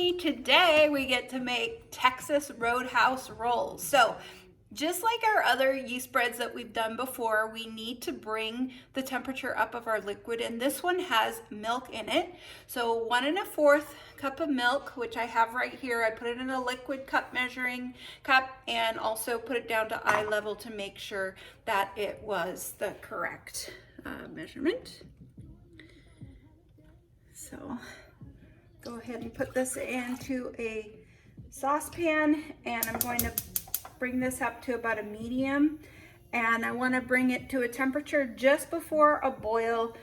everybody. Today we get to make Texas Roadhouse rolls. So just like our other yeast breads that we've done before, we need to bring the temperature up of our liquid, and this one has milk in it. So 1 1/4 cup of milk, which I have right here. I put it in a liquid cup measuring cup and also put it down to eye level to make sure that it was the correct measurement. So go ahead and put this into a saucepan, and I'm going to bring this up to about a medium, and I want to bring it to a temperature just before a boil,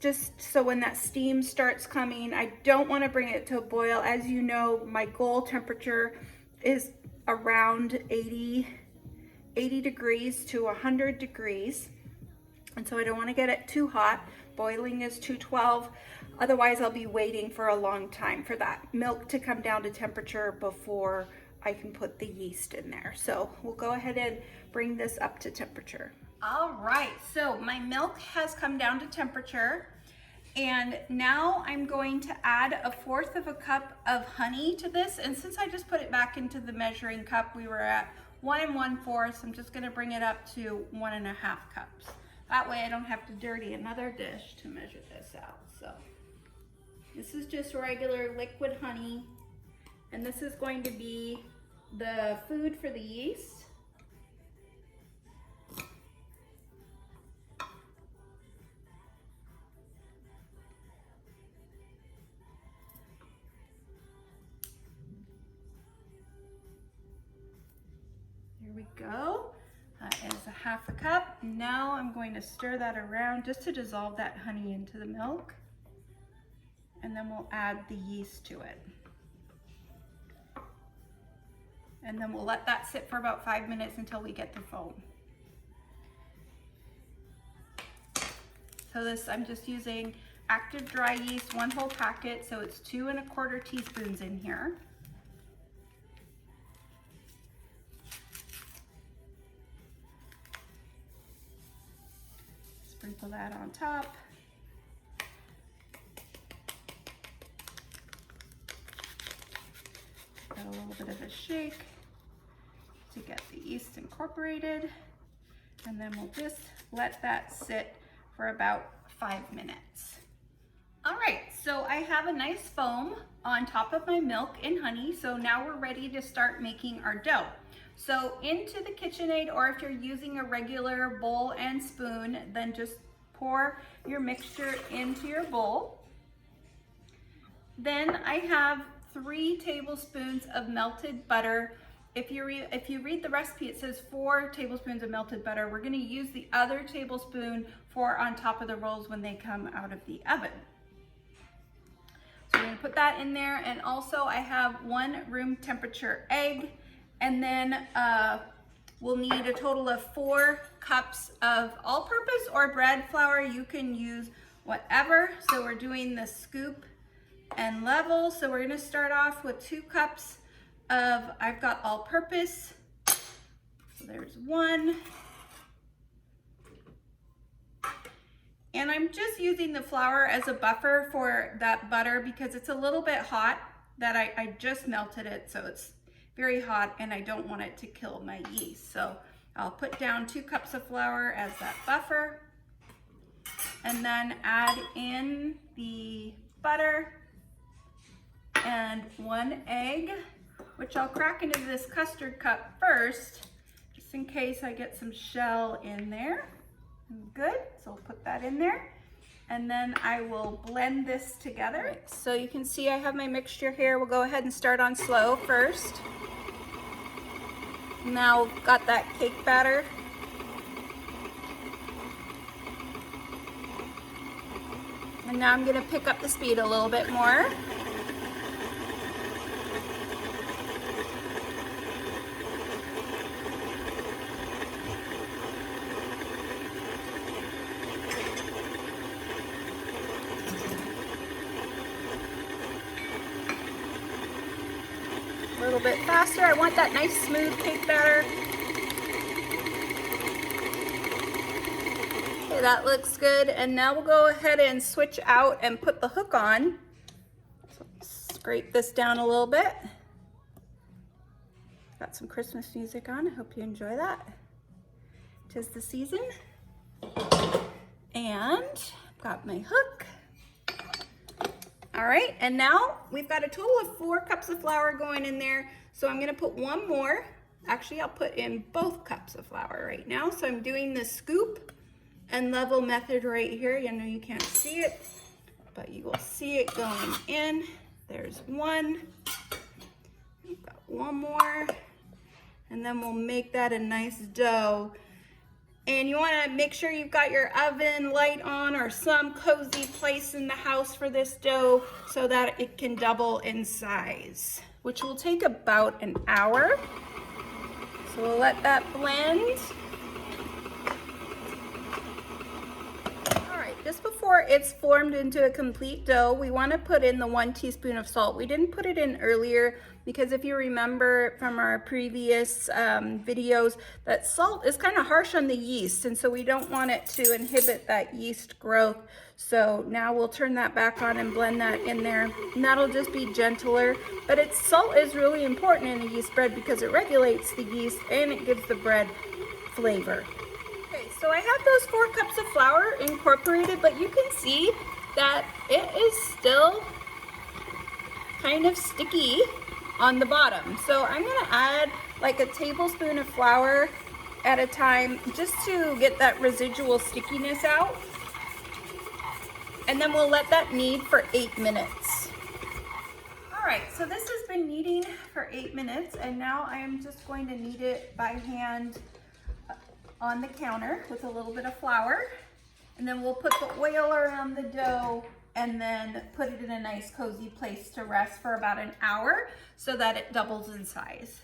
just so when that steam starts coming. I don't want to bring it to a boil. As you know, my goal temperature is around 80 degrees to 100 degrees, and so I don't want to get it too hot. Boiling is 212. Otherwise, I'll be waiting for a long time for that milk to come down to temperature before I can put the yeast in there. So we'll go ahead and bring this up to temperature. All right, so my milk has come down to temperature, and now I'm going to add 1/4 cup of honey to this. And since I just put it back into the measuring cup, we were at 1 1/4. I'm just gonna bring it up to 1 1/2 cups. That way I don't have to dirty another dish to measure this out. So this is just regular liquid honey, and this is going to be the food for the yeast. Here we go. That is 1/2 cup. Now I'm going to stir that around just to dissolve that honey into the milk, and then we'll add the yeast to it. And then we'll let that sit for about 5 minutes until we get the foam. So this, I'm just using active dry yeast, 1 whole packet, so it's 2 1/4 teaspoons in here. Sprinkle that on top. Got a little bit of a shake to get the yeast incorporated, and then we'll just let that sit for about 5 minutes. All right, so I have a nice foam on top of my milk and honey, so now we're ready to start making our dough. So into the KitchenAid, or if you're using a regular bowl and spoon, then just pour your mixture into your bowl. Then I have 3 tablespoons of melted butter. If you read the recipe, it says 4 tablespoons of melted butter. We're going to use the other tablespoon for on top of the rolls when they come out of the oven. So we're going to put that in there, and also I have 1 room temperature egg, and then we'll need a total of 4 cups of all-purpose or bread flour. You can use whatever. So we're doing the scoop and level. So we're going to start off with 2 cups of, I've got all-purpose. So there's 1. And I'm just using the flour as a buffer for that butter because it's a little bit hot, that I just melted it, so it's very hot and I don't want it to kill my yeast. So I'll put down 2 cups of flour as that buffer, and then add in the butter and 1 egg, which I'll crack into this custard cup first, just in case I get some shell in there. Good, so I'll put that in there, and then I will blend this together. Right, so you can see I have my mixture here. We'll go ahead and start on slow first. Now we've got that cake batter. And now I'm gonna pick up the speed a little bit more. A little bit faster. I want that nice smooth cake batter. Okay, that looks good. And now we'll go ahead and switch out and put the hook on. So scrape this down a little bit. Got some Christmas music on. I hope you enjoy that. 'Tis the season. And got my hook. All right, and now we've got a total of 4 cups of flour going in there. So I'm gonna put one more. Actually, I'll put in both cups of flour right now. So I'm doing the scoop and level method right here. You know you can't see it, but you will see it going in. There's one. We've got one more. And then we'll make that a nice dough. And you want to make sure you've got your oven light on or some cozy place in the house for this dough so that it can double in size, which will take about an hour. So we'll let that blend. All right, just before it's formed into a complete dough, we want to put in the 1 teaspoon of salt. We didn't put it in earlier because if you remember from our previous videos, that salt is kind of harsh on the yeast, and so we don't want it to inhibit that yeast growth. So now we'll turn that back on and blend that in there, and that'll just be gentler. But salt is really important in a yeast bread because it regulates the yeast and it gives the bread flavor. Okay, so I have those 4 cups of flour incorporated, but you can see that it is still kind of sticky on the bottom. So I'm gonna add like a tablespoon of flour at a time just to get that residual stickiness out. And then we'll let that knead for 8 minutes. All right, so this has been kneading for 8 minutes, and now I am just going to knead it by hand on the counter with a little bit of flour. And then we'll put the oil around the dough and then put it in a nice cozy place to rest for about an hour so that it doubles in size.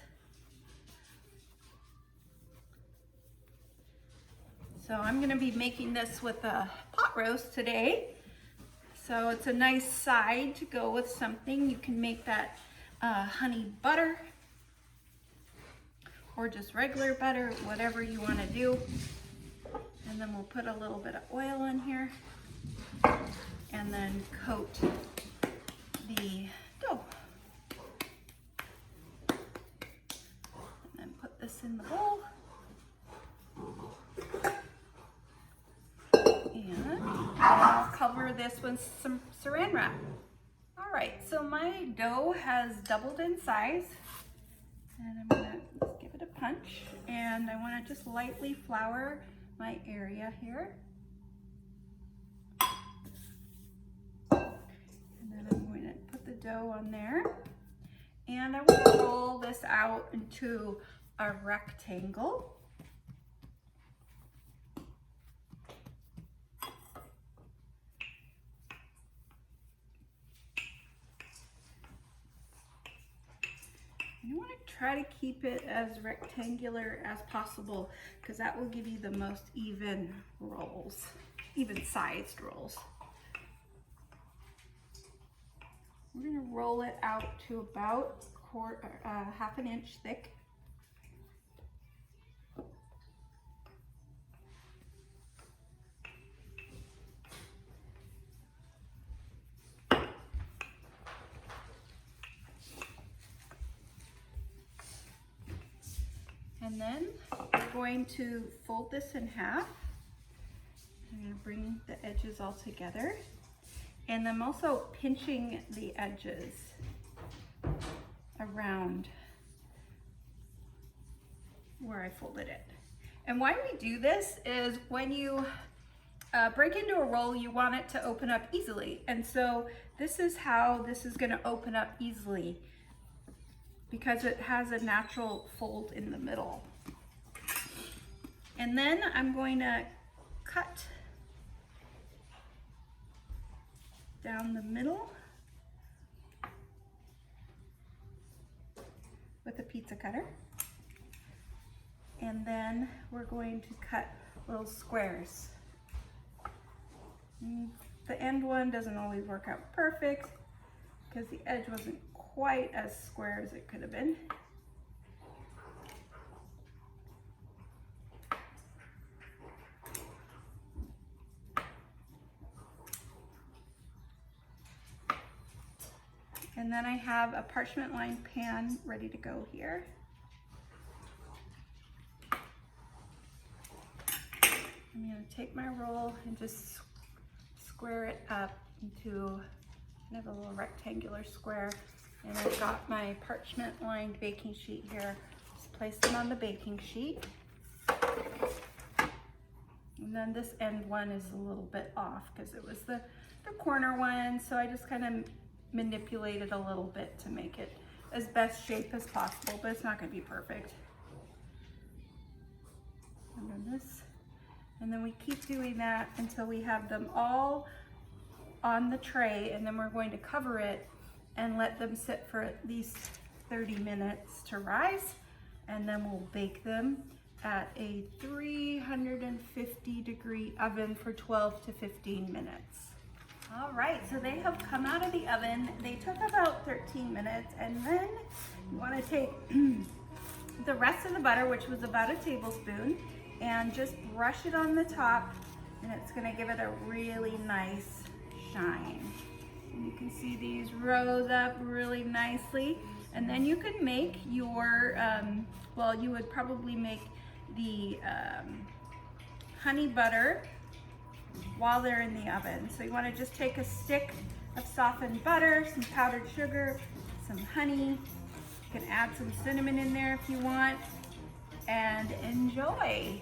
So I'm gonna be making this with a pot roast today. So it's a nice side to go with something. You can make that honey butter or just regular butter, whatever you wanna do. And then we'll put a little bit of oil in here and then coat the dough. And then put this in the bowl. And I'll cover this with some saran wrap. All right, so my dough has doubled in size. And I'm gonna just give it a punch. And I wanna just lightly flour my area here. And then I'm going to put the dough on there. And I want to roll this out into a rectangle. You want to try to keep it as rectangular as possible because that will give you the most even rolls, even sized rolls. We're going to roll it out to about half an inch thick. And then we're going to fold this in half. I'm going to bring the edges all together. And I'm also pinching the edges around where I folded it. And why we do this is when you break into a roll, you want it to open up easily. And so this is how this is going to open up easily, because it has a natural fold in the middle. And then I'm going to cut down the middle with a pizza cutter. And then we're going to cut little squares. The end one doesn't always work out perfect because the edge wasn't quite as square as it could have been. And then I have a parchment lined pan ready to go here. I'm going to take my roll and just square it up into kind of a little rectangular square. And I've got my parchment lined baking sheet here. Just place them on the baking sheet. And then this end one is a little bit off because it was the corner one. So I just kind of manipulated a little bit to make it as best shape as possible, but it's not going to be perfect. And then this. And then we keep doing that until we have them all on the tray, and then we're going to cover it and let them sit for at least 30 minutes to rise, and then we'll bake them at a 350 degree oven for 12 to 15 minutes. All right, so they have come out of the oven. They took about 13 minutes, and then you want to take the rest of the butter, which was about a tablespoon, and just brush it on the top, and it's gonna give it a really nice shine. And you can see these rose up really nicely. And then you can make your, well, you would probably make the honey butter while they're in the oven. So you wanna just take a stick of softened butter, some powdered sugar, some honey. You can add some cinnamon in there if you want, and enjoy.